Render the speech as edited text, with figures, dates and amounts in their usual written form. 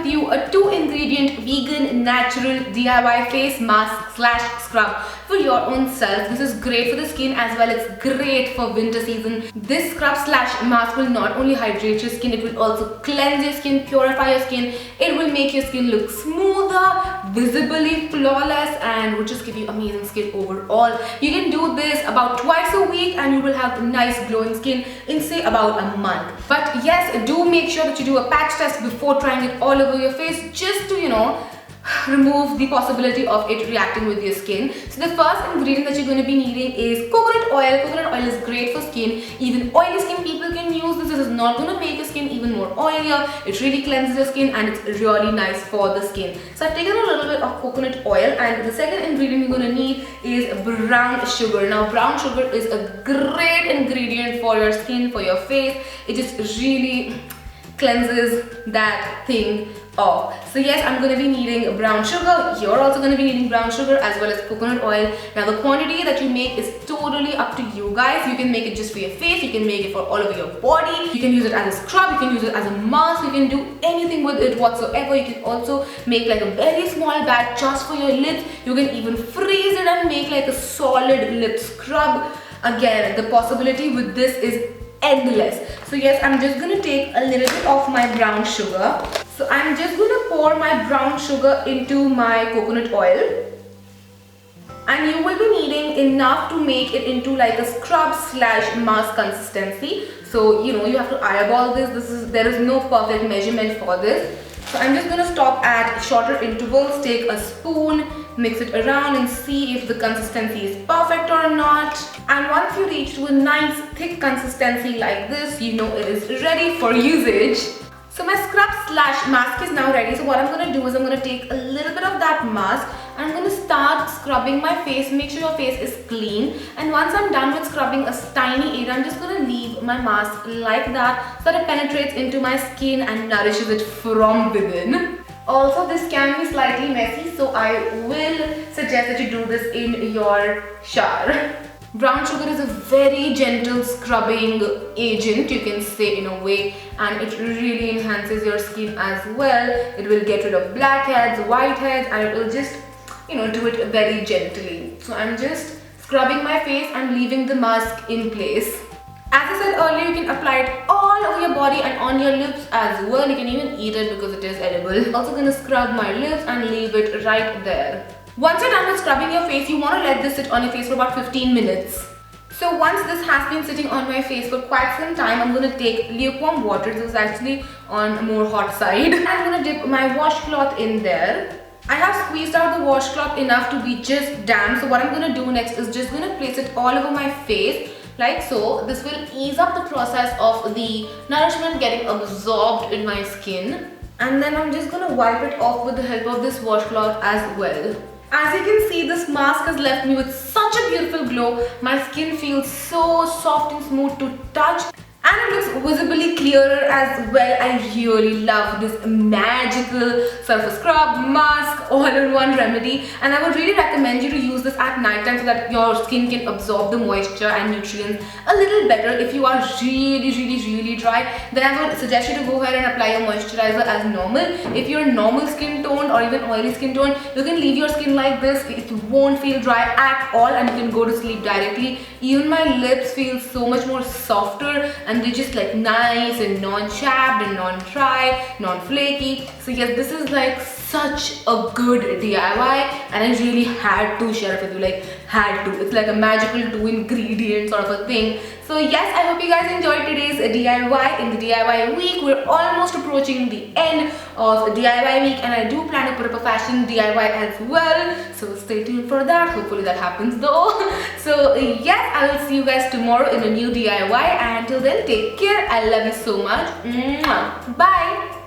with you a 2-ingredient vegan natural DIY face mask slash scrub for your own self. This is great for the skin as well. It's great for winter season. This scrub slash mask will not only hydrate your skin, it will also cleanse your skin, purify your skin. It will make your skin look smoother, visibly flawless, and will just give you amazing skin overall. You can do this about twice a week and you will have nice glowing skin in say about a month. But yes, do make sure that you do a patch test before trying it all over your face, just to remove the possibility of it reacting with your skin. So the first ingredient that you're going to be needing is coconut oil. Coconut oil is great for skin. Even oily skin people can use this. This is not going to make your skin even more oilier. It really cleanses your skin and it's really nice for the skin. So I've taken a little bit of coconut oil, and the second ingredient you're going to need is brown sugar. Now brown sugar is a great ingredient for your skin, for your face. It just really cleanses that thing off. So yes, I'm going to be needing brown sugar. You're also going to be needing brown sugar as well as coconut oil. Now the quantity that you make is totally up to you guys. You can make it just for your face, you can make it for all over your body, you can use it as a scrub, you can use it as a mask, you can do anything with it whatsoever. You can also make like a very small batch just for your lips. You can even freeze it and make like a solid lip scrub. Again, the possibility with this is endless. So yes, I'm just going to take a little bit of my brown sugar. So I'm just going to pour my brown sugar into my coconut oil, and you will be needing enough to make it into like a scrub slash mask consistency. So you have to eyeball this. There is no perfect measurement for this. So I'm just going to stop at shorter intervals, take a spoon, mix it around and see if the consistency is perfect or not. And once you reach to a nice thick consistency like this, it is ready for usage. So my scrub slash mask is now ready. So what I'm going to do is I'm going to take a little bit of that mask and I'm going to start scrubbing my face. Make sure your face is clean. And once I'm done with scrubbing a tiny area, I'm just going to leave my mask like that so that it penetrates into my skin and nourishes it from within. Also, this can be slightly messy, so I will suggest that you do this in your shower. Brown sugar is a very gentle scrubbing agent, you can say, in a way, and it really enhances your skin as well. It will get rid of blackheads, whiteheads, and it will just do it very gently. So I'm just scrubbing my face and leaving the mask in place. As I said earlier, you can apply it all over your body and on your lips as well. You can even eat it because it is edible. Also going to scrub my lips and leave it right there. Once you're done with scrubbing your face, you want to let this sit on your face for about 15 minutes. So once this has been sitting on my face for quite some time, I'm going to take lukewarm water. This is actually on a more hot side. I'm going to dip my washcloth in there. I have squeezed out the washcloth enough to be just damp. So what I'm going to do next is just going to place it all over my face like so. This will ease up the process of the nourishment getting absorbed in my skin. And then I'm just going to wipe it off with the help of this washcloth as well. As you can see, this mask has left me with such a beautiful glow. My skin feels so soft and smooth to touch. And it looks visibly clearer as well. I really love this magical surface scrub, mask, all-in-one remedy. And I would really recommend you to use this at night time so that your skin can absorb the moisture and nutrients a little better. If you are really dry, then I would suggest you to go ahead and apply your moisturizer as normal. If you're normal skin tone or even oily skin tone, you can leave your skin like this. It won't feel dry at all and you can go to sleep directly. Even my lips feel so much more softer, and they're just like nice and non-chapped and non-dry, non-flaky. So yes, this is like such a good DIY and I really had to share it with you, like had to. It's like a magical 2-ingredient sort of a thing. So yes, I hope you guys enjoyed today's DIY in the DIY week. We're almost approaching the end of DIY week and I do plan to put up a fashion DIY as well. So stay tuned for that. Hopefully that happens though. So yes, I will see you guys tomorrow in a new DIY, and until then, take care. I love you so much. Mwah. Bye.